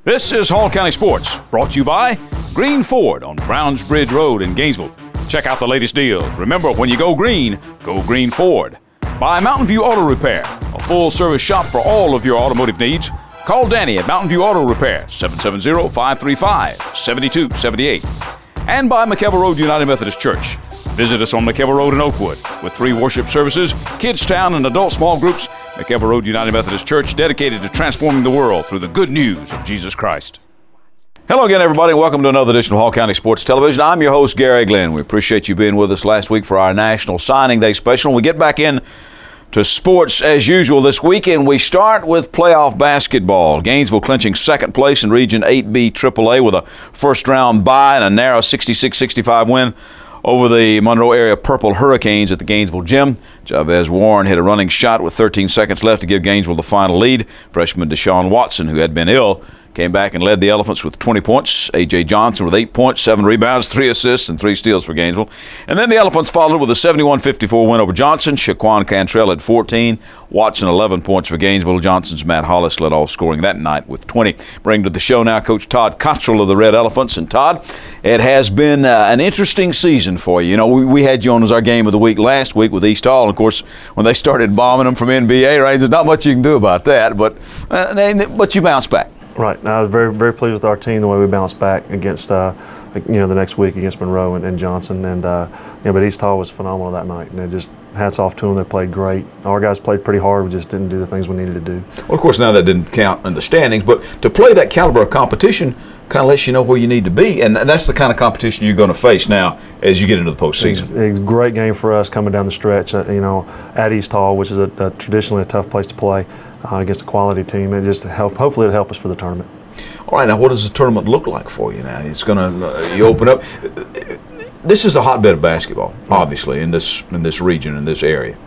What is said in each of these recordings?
This is Hall County Sports, brought to you by Green Ford on Browns Bridge Road in Gainesville. Check out the latest deals. Remember, when you go green Ford. By Mountain View Auto Repair, a full-service shop for all of your automotive needs. Call Danny at Mountain View Auto Repair, 770-535-7278. And by McKelvey Road United Methodist Church. Visit us on McKelvey Road in Oakwood with 3 worship services, Kids Town, and adult small groups. McKelvey Road United Methodist Church, dedicated to transforming the world through the good news of Jesus Christ. Hello again, everybody, and welcome to another edition of Hall County Sports Television. I'm your host, Gary Glenn. We appreciate you being with us last week for our National Signing Day special. We get back in to sports as usual this weekend. We start with playoff basketball. Gainesville clinching second place in Region 8B AAA with a first-round bye and a narrow 66-65 win over the Monroe area Purple Hurricanes at the Gainesville Gym. Chavez Warren hit a running shot with 13 seconds left to give Gainesville the final lead. Freshman Deshaun Watson, who had been ill, came back and led the Elephants with 20 points. A.J. Johnson with 8 points, 7 rebounds, 3 assists, and 3 steals for Gainesville. And then the Elephants followed with a 71-54 win over Johnson. Shaquan Cantrell had 14. Watson 11 points for Gainesville. Johnson's Matt Hollis led all scoring that night with 20. Bring to the show now Coach Todd Cottrell of the Red Elephants. And Todd, it has been an interesting season for you. You know, we had you on as our game of the week last week with East Hall. And of course, when they started bombing them from NBA range, there's not much you can do about that. But you bounced back. Right. I was very, very pleased with our team, the way we bounced back against, the next week against Monroe and Johnson. And, but East Hall was phenomenal that night. And just hats off to them. They played great. Our guys played pretty hard. We just didn't do the things we needed to do. Well, of course, now that didn't count in the standings, but to play that caliber of competition kind of lets you know where you need to be. And that's the kind of competition you're going to face now as you get into the postseason. It's a great game for us coming down the stretch, at East Hall, which is traditionally a tough place to play. Against a quality team. Hopefully it'll help us for the tournament. All right, now what does the tournament look like for you now? It's going to, you open up. This is a hotbed of basketball, obviously, in this region, in this area.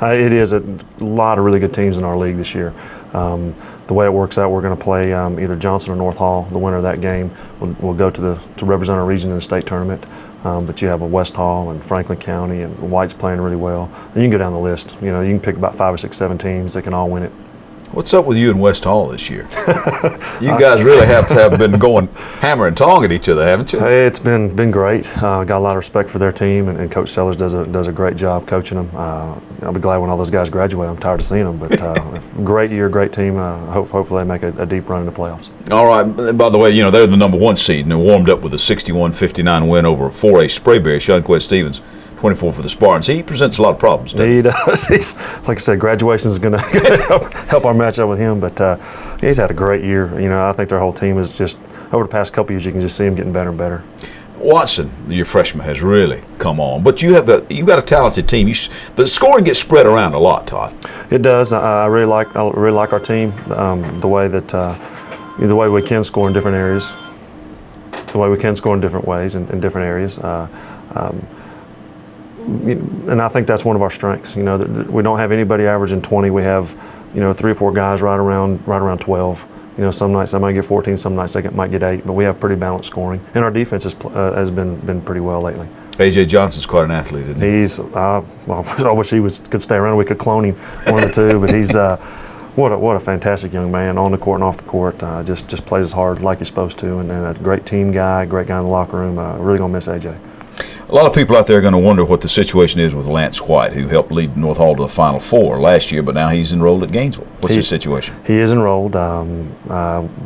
It is a lot of really good teams in our league this year. The way it works out, we're going to play either Johnson or North Hall. The winner of that game will go to represent our region in the state tournament. But you have a West Hall and Franklin County, and White's playing really well. And you can go down the list. You can pick about 5 or 6, 7 teams that can all win it. What's up with you and West Hall this year? You guys really have been going hammer and tong at each other, haven't you? It's been great. Got a lot of respect for their team, and Coach Sellers does a great job coaching them. I'll be glad when all those guys graduate. I'm tired of seeing them, but great year, great team. Hopefully they make a deep run in the playoffs. All right. By the way, they're the number 1 seed, and they warmed up with a 61-59 win over 4A Sprayberry. Shunquist Stevens, 24 for the Spartans. He presents a lot of problems, doesn't he? He does. Like I said, graduation is going to help our matchup with him, but he's had a great year. I think their whole team is just, over the past couple years, you can just see him getting better and better. Watson, your freshman, has really come on, but you've got a talented team. The scoring gets spread around a lot, Todd. It does. I really like our team, the way we can score in different areas, the way we can score in different ways in different areas. And I think that's one of our strengths. We don't have anybody averaging 20. We have, 3 or 4 guys right around 12. Some nights they might get 14, some nights they might get 8. But we have pretty balanced scoring, and our defense has been pretty well lately. A.J. Johnson's quite an athlete, isn't he? He's. I wish he could stay around. We could clone him, one of the two. But he's what a fantastic young man on the court and off the court. Just plays as hard like he's supposed to, and a great team guy, great guy in the locker room. Really gonna miss A.J. A lot of people out there are going to wonder what the situation is with Lance White, who helped lead North Hall to the Final Four last year, but now he's enrolled at Gainesville. What's his situation? He is enrolled.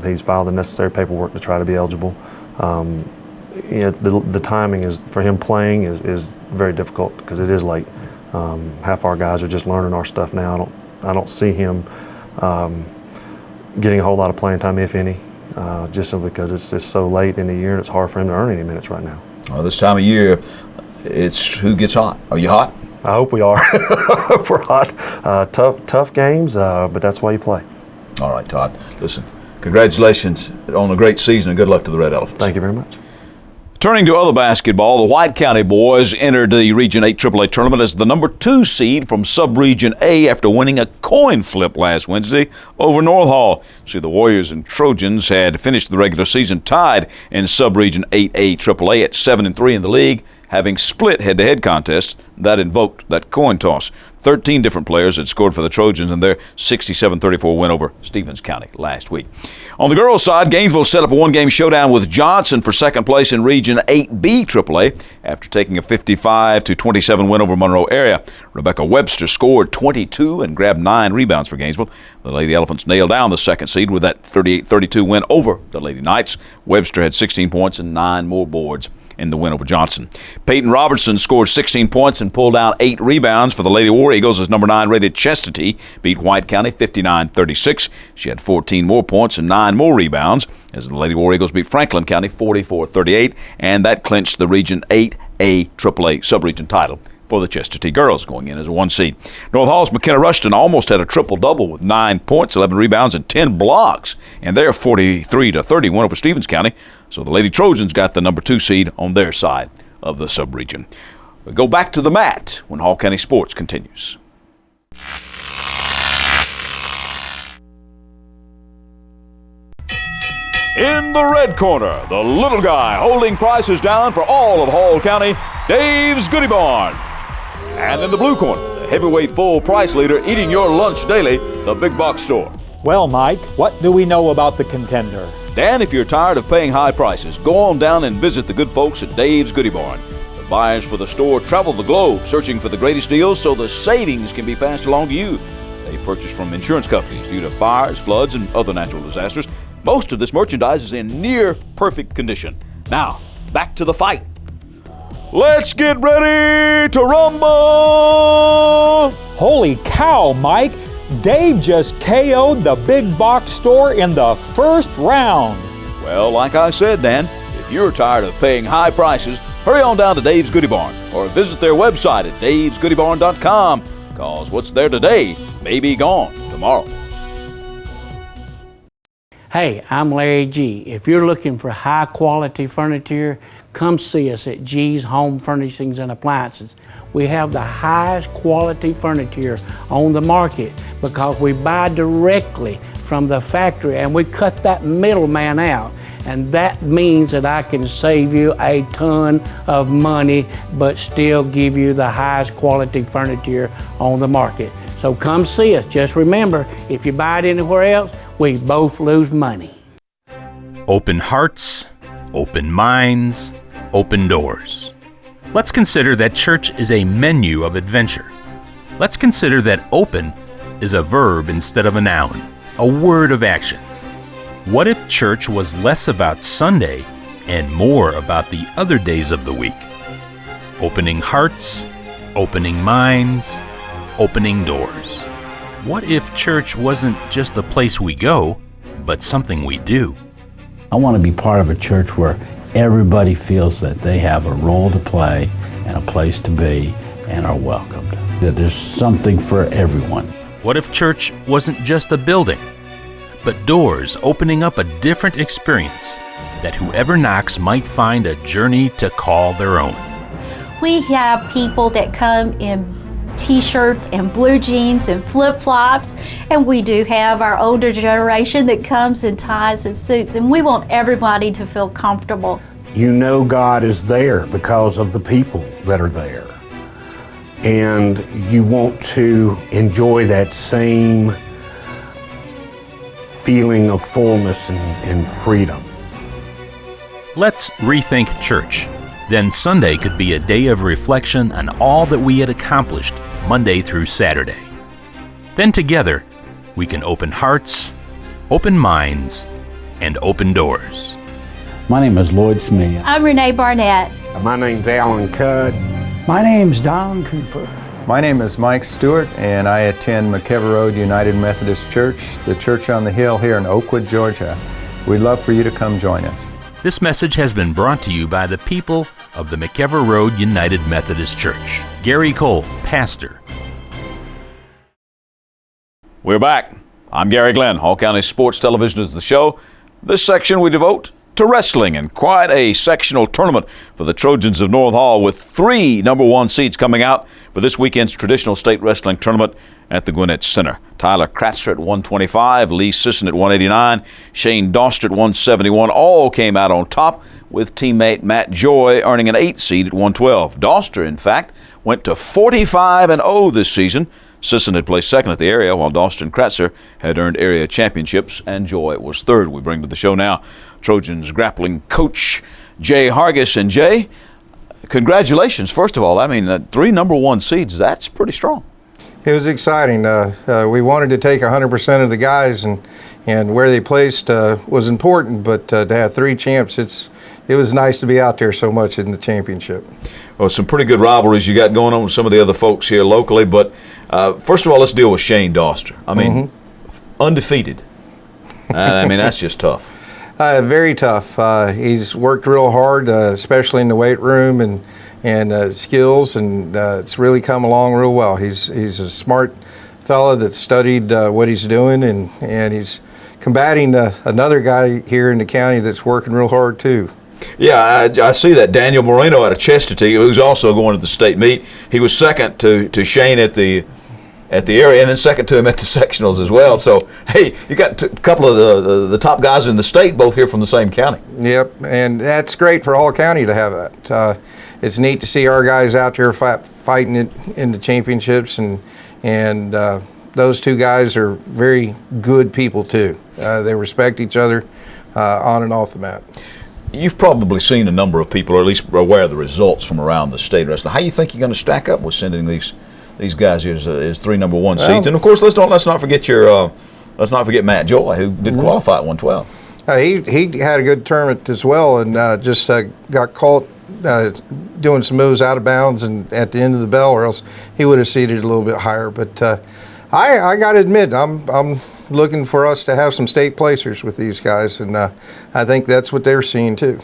He's filed the necessary paperwork to try to be eligible. The timing is for him playing is very difficult because it is late. Half our guys are just learning our stuff now. I don't see him getting a whole lot of playing time, if any, just simply because it's just so late in the year and it's hard for him to earn any minutes right now. Well, this time of year, it's who gets hot. Are you hot? I hope we are. I hope we're hot. Tough games, but that's why you play. All right, Todd. Listen, congratulations on a great season and good luck to the Red Elephants. Thank you very much. Turning to other basketball, the White County boys entered the Region 8 AAA tournament as the number 2 seed from Sub-Region A after winning a coin flip last Wednesday over North Hall. See, the Warriors and Trojans had finished the regular season tied in Sub-Region 8A AAA at 7-3 in the league, having split head-to-head contests that invoked that coin toss. 13 different players had scored for the Trojans in their 67-34 win over Stevens County last week. On the girls' side, Gainesville set up a one-game showdown with Johnson for second place in Region 8B AAA after taking a 55-27 win over Monroe area. Rebecca Webster scored 22 and grabbed 9 rebounds for Gainesville. The Lady Elephants nailed down the second seed with that 38-32 win over the Lady Knights. Webster had 16 points and 9 more boards in the win over Johnson. Peyton Robertson scored 16 points and pulled out 8 rebounds for the Lady War Eagles as number 9 rated Chestatee beat White County 59-36. She had 14 more points and 9 more rebounds as the Lady War Eagles beat Franklin County 44-38, and that clinched the Region 8A AAA sub-region title for the Chestatee girls, going in as a 1 seed. North Hall's McKenna Rushton almost had a triple-double with 9 points, 11 rebounds, and 10 blocks, and they're 43-30 win over Stevens County. So the Lady Trojans got the number 2 seed on their side of the sub-region. We go back to the mat when Hall County Sports continues. In the red corner, the little guy holding prices down for all of Hall County, Dave's Goody Barn. And in the blue corner, the heavyweight full price leader eating your lunch daily, the Big Box Store. Well, Mike, what do we know about the contender? Dan, if you're tired of paying high prices, go on down and visit the good folks at Dave's Goody Barn. The buyers for the store travel the globe searching for the greatest deals so the savings can be passed along to you. They purchase from insurance companies due to fires, floods, and other natural disasters. Most of this merchandise is in near perfect condition. Now, back to the fight. Let's get ready to rumble! Holy cow, Mike! Dave just KO'd the Big Box Store in the first round. Well, like I said, Dan, if you're tired of paying high prices, hurry on down to Dave's Goody Barn or visit their website at davesgoodybarn.com, because what's there today may be gone tomorrow. Hey, I'm Larry G. If you're looking for high quality furniture, come see us at G's Home Furnishings and Appliances. We have the highest quality furniture on the market because we buy directly from the factory and we cut that middleman out. And that means that I can save you a ton of money but still give you the highest quality furniture on the market. So come see us. Just remember, if you buy it anywhere else, we both lose money. Open hearts, open minds, open doors. Let's consider that church is a menu of adventure. Let's consider that open is a verb instead of a noun, a word of action. What if church was less about Sunday and more about the other days of the week? Opening hearts, opening minds, opening doors. What if church wasn't just a place we go, but something we do? I want to be part of a church where everybody feels that they have a role to play and a place to be and are welcomed. That there's something for everyone. What if church wasn't just a building, but doors opening up a different experience that whoever knocks might find a journey to call their own? We have people that come in t-shirts and blue jeans and flip-flops, and we do have our older generation that comes in ties and suits, and we want everybody to feel comfortable. You know God is there because of the people that are there, and you want to enjoy that same feeling of fullness and freedom. Let's rethink church. Then Sunday could be a day of reflection on all that we had accomplished Monday through Saturday. Then together, we can open hearts, open minds, and open doors. My name is Lloyd Smith. I'm Renee Barnett. My name's Alan Cudd. My name's Don Cooper. My name is Mike Stewart, and I attend McKever Road United Methodist Church, the church on the hill here in Oakwood, Georgia. We'd love for you to come join us. This message has been brought to you by the people of the McKever Road United Methodist Church. Gary Cole, pastor. We're back. I'm Gary Glenn. Hall County Sports Television is the show. This section we devote to wrestling, and quite a sectional tournament for the Trojans of North Hall, with 3 number 1 seeds coming out for this weekend's traditional state wrestling tournament at the Gwinnett Center. Tyler Kratzer at 125, Lee Sisson at 189, Shane Doster at 171, all came out on top, with teammate Matt Joy earning an 8 seed at 112. Doster, in fact, went to 45-0 this season. Sisson had placed second at the area, while Dawson Kratzer had earned area championships, and Joy was third. We bring to the show now Trojans grappling coach Jay Hargis. And Jay, congratulations, first of all. I mean, 3 number 1 seeds, that's pretty strong. It was exciting. We wanted to take 100% of the guys, and where they placed was important, but to have 3 champs, it was nice to be out there so much in the championship. Well, some pretty good rivalries you got going on with some of the other folks here locally, but first of all, let's deal with Shane Doster. I mean, undefeated. I mean, that's just tough. Very tough. He's worked real hard, especially in the weight room and skills, and it's really come along real well. He's a smart fella that studied what he's doing, and he's combating another guy here in the county that's working real hard too. Yeah, I see that. Daniel Moreno out of Chestatee, who's also going to the state meet. He was second to Shane at the area, and then second to him at the sectionals as well. So, hey, you got a couple of the top guys in the state, both here from the same county. Yep, and that's great for Hall County to have that. It's neat to see our guys out there fighting it in the championships, and those 2 guys are very good people too. They respect each other on and off the mat. You've probably seen a number of people, or at least aware of the results from around the state wrestling. How do you think you're going to stack up with sending these guys here as 3 number 1 seeds? And of course, let's not forget Matt Joy, who did qualify at 112. He had a good tournament as well, and just got caught doing some moves out of bounds and at the end of the bell, or else he would have seated a little bit higher. But I got to admit, I'm looking for us to have some state placers with these guys, and I think that's what they're seeing too.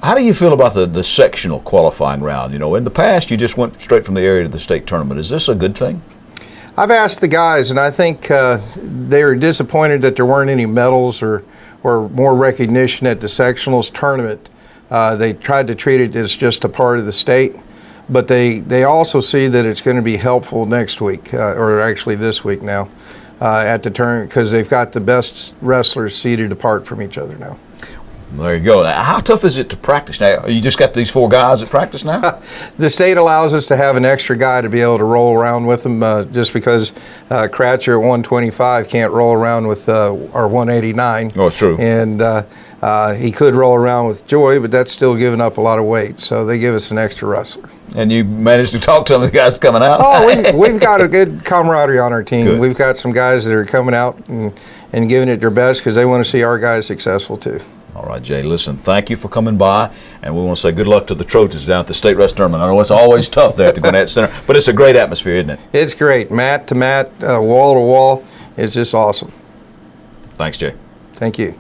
How do you feel about the sectional qualifying round? You know, in the past, you just went straight from the area to the state tournament. Is this a good thing? I've asked the guys, and I think they're disappointed that there weren't any medals or more recognition at the sectionals tournament. They tried to treat it as just a part of the state, but they also see that it's going to be helpful next week, or actually this week now, at the tournament, because they've got the best wrestlers seated apart from each other now. There you go. Now, how tough is it to practice now? You just got these 4 guys that practice now? The state allows us to have an extra guy to be able to roll around with them, just because Kratzer at 125 can't roll around with our 189. Oh, it's true. And he could roll around with Joy, but that's still giving up a lot of weight, so they give us an extra wrestler. And you managed to talk to some of the guys coming out? Oh, we've got a good camaraderie on our team. Good. We've got some guys that are coming out and giving it their best because they want to see our guys successful too. All right, Jay, listen, thank you for coming by, and we want to say good luck to the Trojans down at the State Wrestling Tournament. I know it's always tough there at the Gwinnett Center, but it's a great atmosphere, isn't it? It's great. Mat to mat, wall to wall. It's just awesome. Thanks, Jay. Thank you.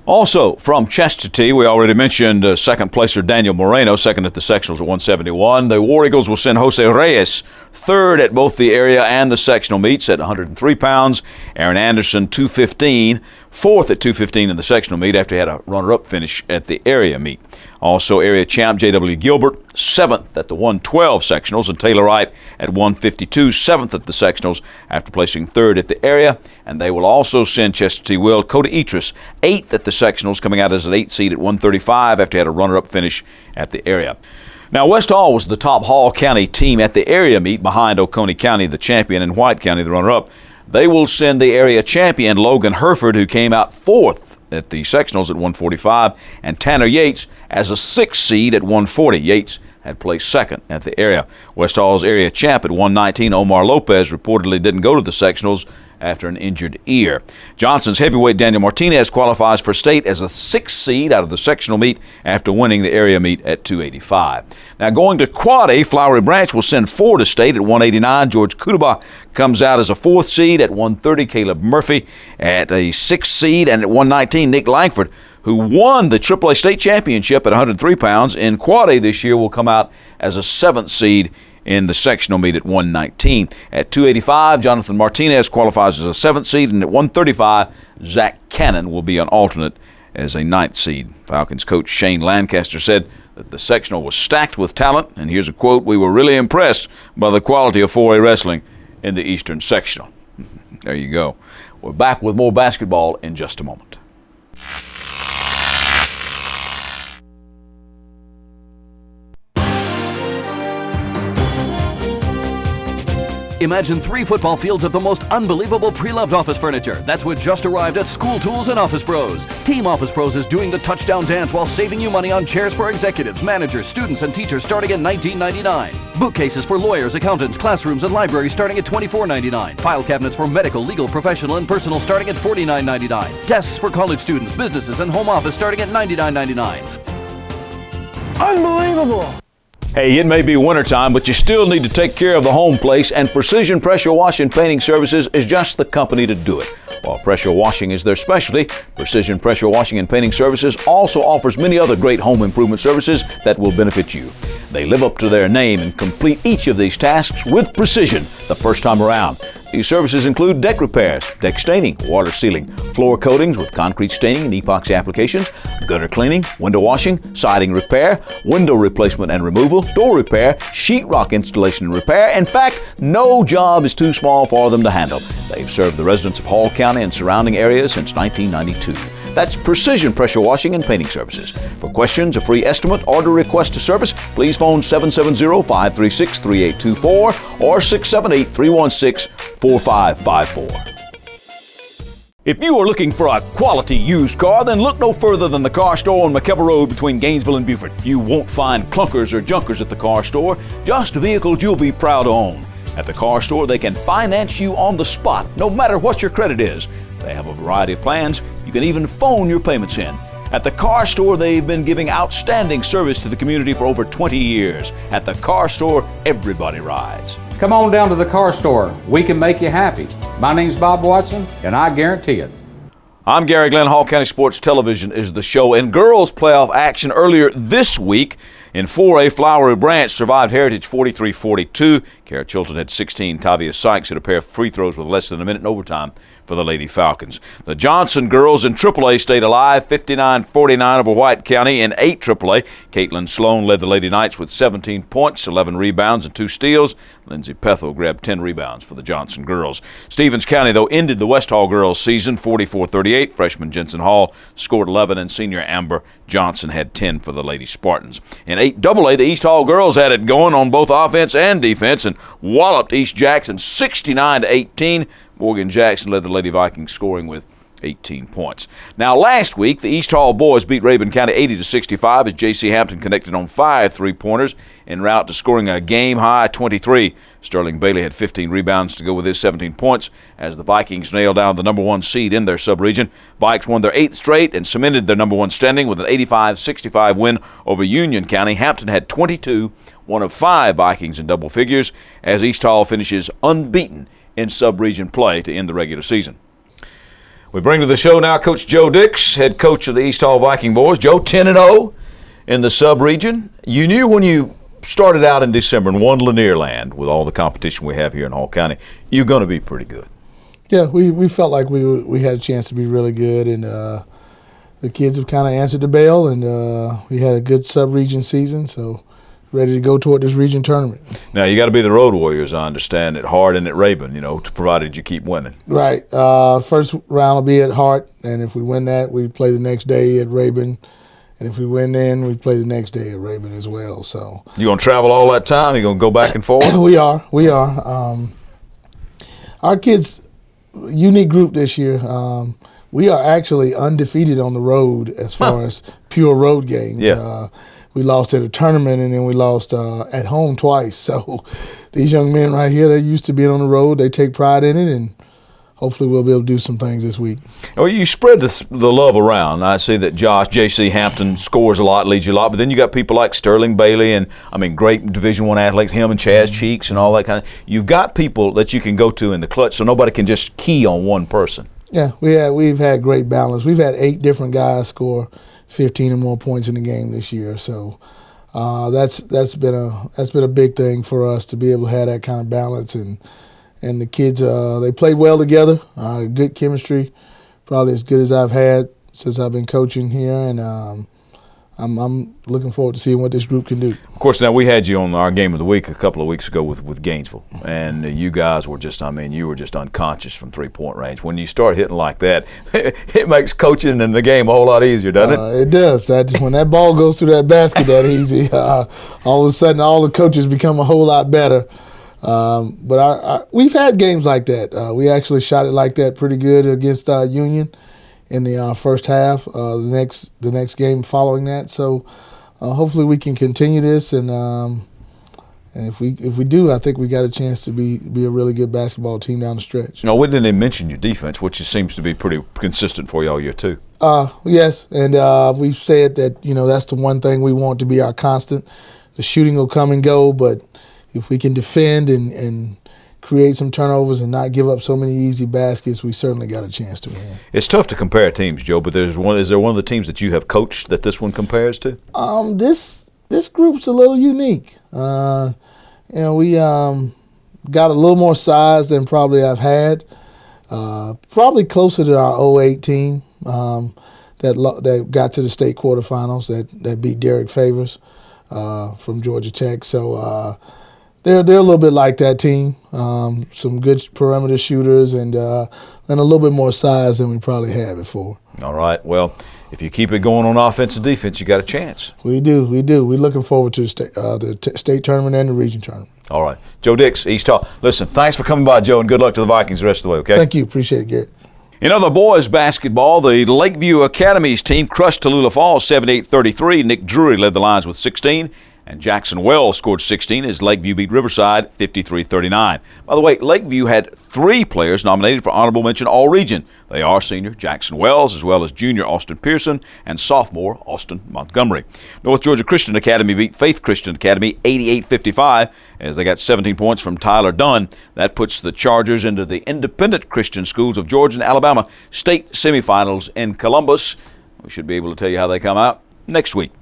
Also from Chestatee, we already mentioned second placer Daniel Moreno, second at the sectionals at 171. The War Eagles will send Jose Reyes third at both the area and the sectional meets at 103 pounds. Aaron Anderson, 215, fourth at 215 in the sectional meet after he had a runner-up finish at the area meet. Also area champ J.W. Gilbert, seventh at the 112 sectionals, and Taylor Wright at 152, seventh at the sectionals after placing third at the area. And they will also send Chestatee Will Cody Etris, eighth at the sectionals, coming out as an 8th seed at 135 after he had a runner-up finish at the area. Now, West Hall was the top Hall County team at the area meet behind Oconee County, the champion, and White County, the runner-up. They will send the area champion Logan Herford, who came out fourth at the sectionals at 145, and Tanner Yates as a 6th seed at 140. Yates had placed second at the area. West Hall's area champ at 119, Omar Lopez, reportedly didn't go to the sectionals after an injured ear. Johnson's heavyweight Daniel Martinez qualifies for state as a 6th seed out of the sectional meet after winning the area meet at 285. Now going to Quad A, Flowery Branch will send 4 to state at 189. George Kudaba comes out as a 4th seed at 130. Caleb Murphy at a 6th seed, and at 119, Nick Langford, who won the AAA state championship at 103 pounds in Quad A this year, will come out as a 7th seed in the sectional meet at 119. At 285, Jonathan Martinez qualifies as a 7th seed, and at 135, Zach Cannon will be an alternate as a 9th seed. Falcons coach Shane Lancaster said that the sectional was stacked with talent, and here's a quote: "We were really impressed by the quality of 4A wrestling in the Eastern Sectional." There you go. We're back with more basketball in just a moment. Imagine 3 football fields of the most unbelievable pre-loved office furniture. That's what just arrived at School Tools and Office Pros. Team Office Pros is doing the touchdown dance while saving you money on chairs for executives, managers, students, and teachers starting at $19.99. Bookcases for lawyers, accountants, classrooms, and libraries starting at $24.99. File cabinets for medical, legal, professional, and personal starting at $49.99. Desks for college students, businesses, and home office starting at $99.99. Unbelievable. Hey, it may be wintertime, but you still need to take care of the home place, and Precision Pressure Washing Painting Services is just the company to do it. While pressure washing is their specialty, Precision Pressure Washing and Painting Services also offers many other great home improvement services that will benefit you. They live up to their name and complete each of these tasks with precision the first time around. These services include deck repairs, deck staining, water sealing, floor coatings with concrete staining and epoxy applications, gutter cleaning, window washing, siding repair, window replacement and removal, door repair, sheetrock installation and repair. In fact, no job is too small for them to handle. They've served the residents of Hall County and surrounding areas since 1992. That's Precision Pressure Washing and Painting Services. For questions, a free estimate, or to request a service, please phone 770-536-3824 or 678-316-4554. If you are looking for a quality used car, then look no further than the car store on McKelvey Road between Gainesville and Beaufort. You won't find clunkers or junkers at the car store, just vehicles you'll be proud to own. At the car store, they can finance you on the spot, no matter what your credit is. They have a variety of plans. You can even phone your payments in. At the car store, they've been giving outstanding service to the community for over 20 years. At the car store, everybody rides. Come on down to the car store. We can make you happy. My name's Bob Watson, and I guarantee it. I'm Gary Glenn. Hall County Sports Television is the show. In girls playoff action earlier this week, in 4A, Flowery Branch survived Heritage 43-42. Kara Chilton had 16. Tavia Sykes hit a pair of free throws with less than a minute in overtime for the Lady Falcons. The Johnson girls in AAA stayed alive, 59-49 over White County. In 8 AAA, Caitlin Sloan led the Lady Knights with 17 points, 11 rebounds, and 2 steals. Lindsay Pethel grabbed 10 rebounds for the Johnson girls. Stevens County, though, ended the West Hall girls season 44-38. Freshman Jensen Hall scored 11, and senior Amber Johnson had 10 for the Lady Spartans. In 8AA, the East Hall girls had it going on both offense and defense and walloped East Jackson 69-18. Morgan Jackson led the Lady Vikings scoring with 18 points. Now, last week, the East Hall boys beat Rabun County 80-65 as J.C. Hampton connected on 5 3-pointers en route to scoring a game-high 23. Sterling Bailey had 15 rebounds to go with his 17 points as the Vikings nailed down the number 1 seed in their sub-region. Vikes won their 8th straight and cemented their number 1 standing with an 85-65 win over Union County. Hampton had 22, one of 5 Vikings in double figures, as East Hall finishes unbeaten in sub-region play to end the regular season. We bring to the show now Coach Joe Dix, head coach of the East Hall Viking boys. Joe, 10-0 in the sub-region. You knew when you started out in December and won Lanier Land with all the competition we have here in Hall County, you're going to be pretty good. Yeah, we felt like we had a chance to be really good, and the kids have kind of answered the bell, and we had a good sub-region season, so ready to go toward this region tournament. Now, you got to be the road warriors, I understand, at Hart and at Rabun, provided you keep winning. Right. First round will be at Hart, and if we win that, we play the next day at Rabun. And if we win then, we play the next day at Rabun as well. So you going to travel all that time? You going to go back and forth? We are. Our kids, unique group this year. We are actually undefeated on the road as far as pure road games. Yeah. We lost at a tournament, and then we lost at home twice. So these young men right here, they're used to being on the road. They take pride in it, and hopefully we'll be able to do some things this week. Well, you spread the love around. I see that Josh, J.C. Hampton scores a lot, leads you a lot, but then you got people like Sterling Bailey and, great Division I athletes, him and Chaz Cheeks and all that kind of. You've got people that you can go to in the clutch, so nobody can just key on one person. Yeah, we've had great balance. We've had 8 different guys score 15 or more points in the game this year. So that's been a big thing for us to be able to have that kind of balance, and the kids they played well together. Good chemistry, probably as good as I've had since I've been coaching here, and I'm looking forward to seeing what this group can do. Of course, now we had you on our game of the week a couple of weeks ago with Gainesville, and you guys were just, you were just unconscious from 3-point range. When you start hitting like that, it makes coaching and the game a whole lot easier, doesn't it? It does. When that ball goes through that basket that easy, all of a sudden all the coaches become a whole lot better. But we've had games like that. We actually shot it like that pretty good against Union in the first half. The next game following that. So hopefully we can continue this, and if we do, I think we got a chance to be a really good basketball team down the stretch. We didn't even mention your defense, which seems to be pretty consistent for you all year too. Yes, and we've said that that's the one thing we want to be our constant. The shooting will come and go, but if we can defend and create some turnovers and not give up so many easy baskets, we certainly got a chance to win. It's tough to compare teams, Joe, but is there one of the teams that you have coached that this one compares to? This group's a little unique. We got a little more size than probably I've had. Probably closer to our 08 team that got to the state quarterfinals that beat Derek Favors from Georgia Tech. So they're a little bit like that team. Some good perimeter shooters and a little bit more size than we probably had before. All right. Well, if you keep it going on offense and defense, you got a chance. We do. We're looking forward to the state tournament and the region tournament. All right. Joe Dix, East Hall. Listen, thanks for coming by, Joe, and good luck to the Vikings the rest of the way, okay? Thank you. Appreciate it, Garrett. In other boys basketball, the Lakeview Academy's team crushed Tallulah Falls 78-33. Nick Drury led the lines with 16. And Jackson Wells scored 16 as Lakeview beat Riverside 53-39. By the way, Lakeview had 3 players nominated for honorable mention All-Region. They are senior Jackson Wells, as well as junior Austin Pearson and sophomore Austin Montgomery. North Georgia Christian Academy beat Faith Christian Academy 88-55 as they got 17 points from Tyler Dunn. That puts the Chargers into the Independent Christian Schools of Georgia and Alabama state semifinals in Columbus. We should be able to tell you how they come out next week.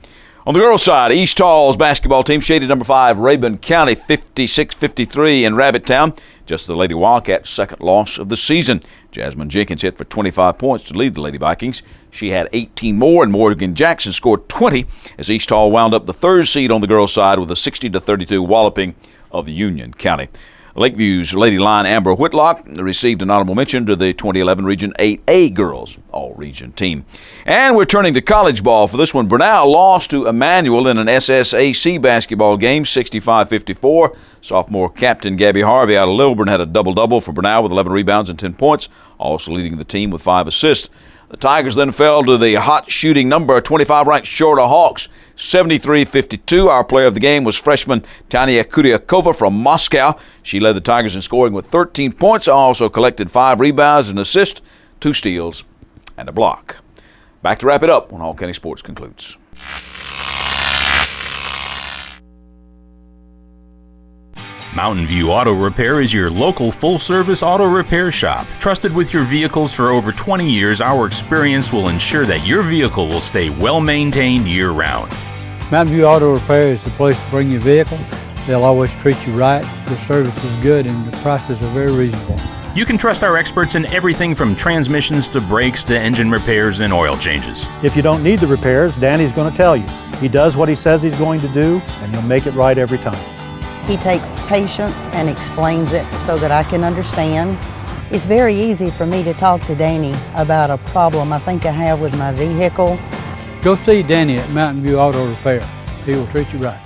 On the girls' side, East Hall's basketball team shaded number 5, Rabun County, 56-53 in Rabbittown. Just the Lady Wildcats' second loss of the season. Jasmine Jenkins hit for 25 points to lead the Lady Vikings. She had 18 more, and Morgan Jackson scored 20 as East Hall wound up the 3rd seed on the girls' side with a 60-32 walloping of Union County. Lakeview's Lady Lion Amber Whitlock received an honorable mention to the 2011 Region 8A Girls All-Region team. And we're turning to college ball for this one. Brenau lost to Emmanuel in an SSAC basketball game, 65-54. Sophomore captain Gabby Harvey out of Lilburn had a double-double for Brenau with 11 rebounds and 10 points, also leading the team with 5 assists. The Tigers then fell to the hot shooting number 25-ranked Shorter Hawks, 73-52. Our player of the game was freshman Tanya Kuryakova from Moscow. She led the Tigers in scoring with 13 points, also collected 5 rebounds, an assist, 2 steals, and a block. Back to wrap it up when Hall County Sports concludes. Mountain View Auto Repair is your local full-service auto repair shop. Trusted with your vehicles for over 20 years, our experience will ensure that your vehicle will stay well-maintained year-round. Mountain View Auto Repair is the place to bring your vehicle. They'll always treat you right. The service is good and the prices are very reasonable. You can trust our experts in everything from transmissions to brakes to engine repairs and oil changes. If you don't need the repairs, Danny's going to tell you. He does what he says he's going to do, and he'll make it right every time. He takes patience and explains it so that I can understand. It's very easy for me to talk to Danny about a problem I think I have with my vehicle. Go see Danny at Mountain View Auto Repair. He will treat you right.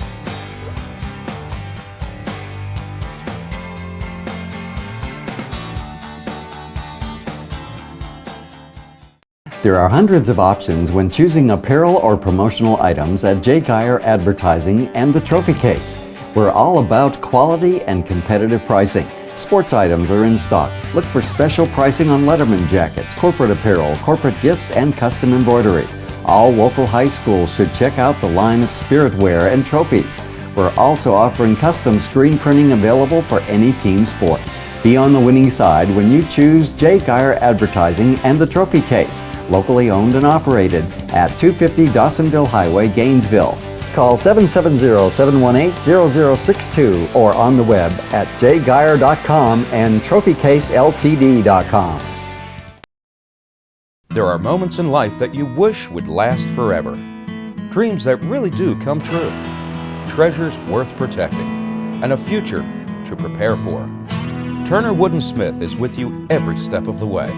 There are hundreds of options when choosing apparel or promotional items at J. Geyer Advertising and the Trophy Case. We're all about quality and competitive pricing. Sports items are in stock. Look for special pricing on Letterman jackets, corporate apparel, corporate gifts, and custom embroidery. All local high schools should check out the line of spirit wear and trophies. We're also offering custom screen printing available for any team sport. Be on the winning side when you choose J. Geyer Advertising and the Trophy Case, locally owned and operated at 250 Dawsonville Highway, Gainesville. Call 770-718-0062 or on the web at jgeyer.com and trophycaseltd.com. There are moments in life that you wish would last forever. Dreams that really do come true. Treasures worth protecting. And a future to prepare for. Turner Wood & Smith is with you every step of the way.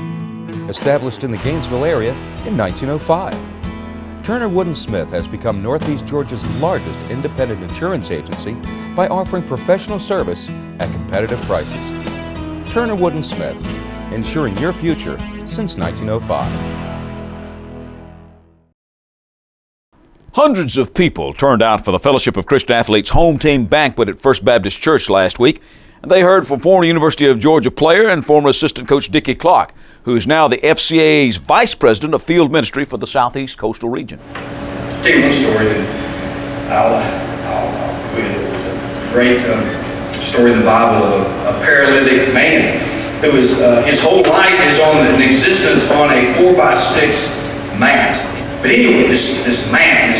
Established in the Gainesville area in 1905. Turner Wood & Smith has become Northeast Georgia's largest independent insurance agency by offering professional service at competitive prices. Turner Wood & Smith, insuring your future since 1905. Hundreds of people turned out for the Fellowship of Christian Athletes home team banquet at First Baptist Church last week. And they heard from former University of Georgia player and former assistant coach Dickie Clark, who is now the FCA's Vice President of Field Ministry for the Southeast Coastal Region. I'll tell you one story that I'll quit. It was a great story in the Bible of a paralytic man who is, his whole life is on an existence on a 4x6 mat. But anyway, this man,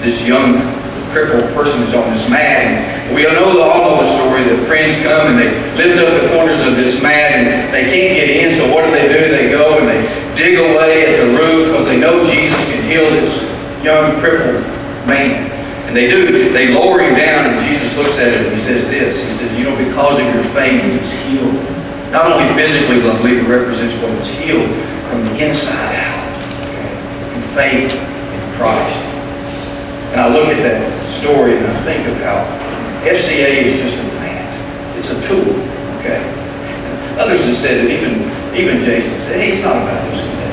this young crippled person is on this mat, and we all know the story that friends come and they lift up the corners of this mat and they can't get in, so what do? They go and they dig away at the roof because they know Jesus can heal this young crippled man. And they do. They lower him down, and Jesus looks at him and he says this. He says, because of your faith, it's healed. Not only physically, but I believe it represents what was healed from the inside out. Through faith in Christ. And I look at that story and I think of how FCA is just a mat. It's a tool, okay? And others have said it, even Jason said, hey, it's not about FCA.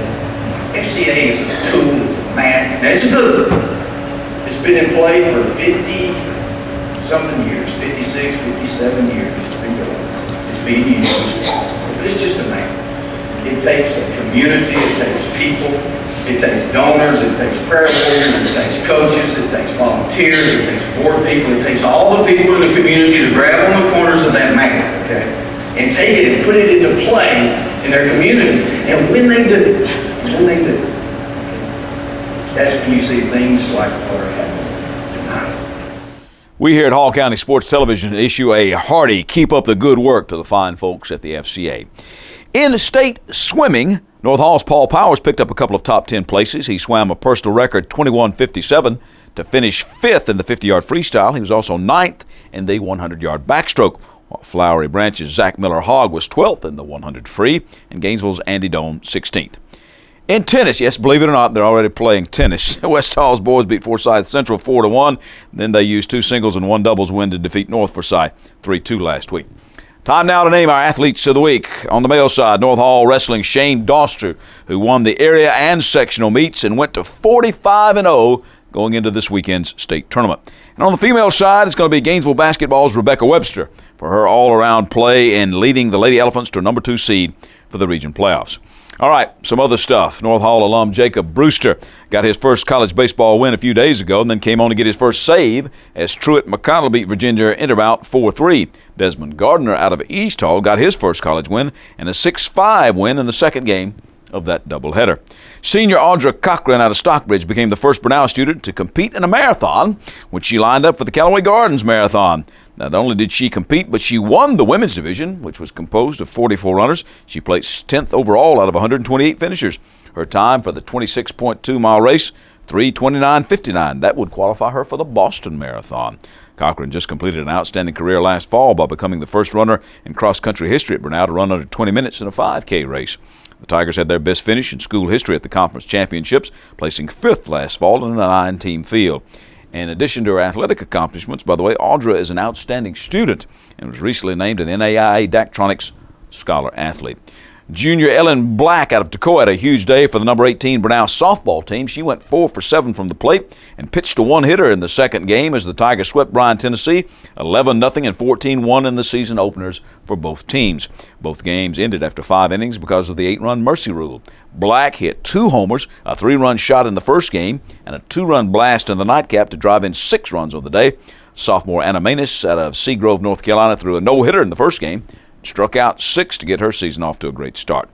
FCA is a tool, it's a mat. Now, it's a good one. It's been in play for 50-something years, 56, 57 years. It's been going. It's being used. But it's just a mat. It takes a community, it takes people. It takes donors, it takes prayer warriors, it takes coaches, it takes volunteers, it takes board people, it takes all the people in the community to grab on the corners of that mat, okay, and take it and put it into play in their community. And when they do, that's when you see things like what are happening tonight. We here at Hall County Sports Television issue a hearty keep up the good work to the fine folks at the FCA. In state swimming, North Hall's Paul Powers picked up a couple of top 10 places. He swam a personal record 21:57 to finish 5th in the 50-yard freestyle. He was also 9th in the 100-yard backstroke, while Flowery Branch's Zach Miller-Hogg was 12th in the 100 free, and Gainesville's Andy Doan 16th. In tennis, yes, believe it or not, they're already playing tennis. West Hall's boys beat Forsyth Central 4-1. Then they used 2 singles and 1 doubles win to defeat North Forsyth 3-2 last week. Time now to name our athletes of the week. On the male side, North Hall Wrestling Shane Doster, who won the area and sectional meets and went to 45-0 going into this weekend's state tournament. And on the female side, it's going to be Gainesville Basketball's Rebecca Webster for her all-around play and leading the Lady Elephants to a number 2 seed for the region playoffs. All right, some other stuff. North Hall alum Jacob Brewster got his first college baseball win a few days ago and then came on to get his first save as Truett McConnell beat Virginia Intermountain 4-3. Desmond Gardner out of East Hall got his first college win and a 6-5 win in the second game of that doubleheader. Senior Audra Cochran out of Stockbridge became the first Brenau student to compete in a marathon when she lined up for the Callaway Gardens Marathon. Not only did she compete, but she won the women's division, which was composed of 44 runners. She placed 10th overall out of 128 finishers. Her time for the 26.2-mile race, 3:29:59. That would qualify her for the Boston Marathon. Cochran just completed an outstanding career last fall by becoming the first runner in cross-country history at Brenau to run under 20 minutes in a 5K race. The Tigers had their best finish in school history at the conference championships, placing 5th last fall in a 9-team field. In addition to her athletic accomplishments, by the way, Audra is an outstanding student and was recently named an NAIA Daktronics Scholar Athlete. Junior Ellen Black out of Toccoa had a huge day for the number 18 Brenau softball team. She went 4 for 7 from the plate and pitched a one-hitter in the second game as the Tigers swept Bryan, Tennessee, 11-0 and 14-1 in the season openers for both teams. Both games ended after 5 innings because of the 8-run mercy rule. Black hit 2 homers, a 3-run shot in the first game, and a 2-run blast in the nightcap to drive in 6 runs on the day. Sophomore Anna Manus out of Seagrove, North Carolina, threw a no-hitter in the first game, struck out 6 to get her season off to a great start.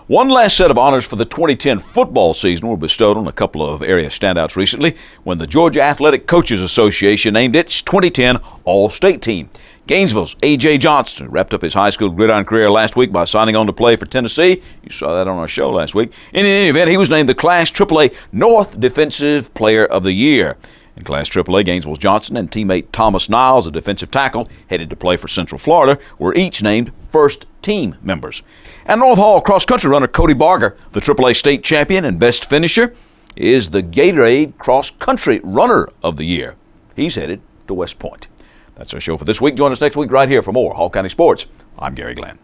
One last set of honors for the 2010 football season were bestowed on a couple of area standouts recently when the Georgia Athletic Coaches Association named its 2010 All-State team. Gainesville's A.J. Johnston wrapped up his high school gridiron career last week by signing on to play for Tennessee. You saw that on our show last week. In any event, he was named the Class AAA North Defensive Player of the Year. In Class AAA, Gainesville's Johnson and teammate Thomas Niles, a defensive tackle, headed to play for Central Florida, were each named first team members. And North Hall cross-country runner Cody Barger, the AAA state champion and best finisher, is the Gatorade Cross Country Runner of the Year. He's headed to West Point. That's our show for this week. Join us next week right here for more Hall County Sports. I'm Gary Glenn.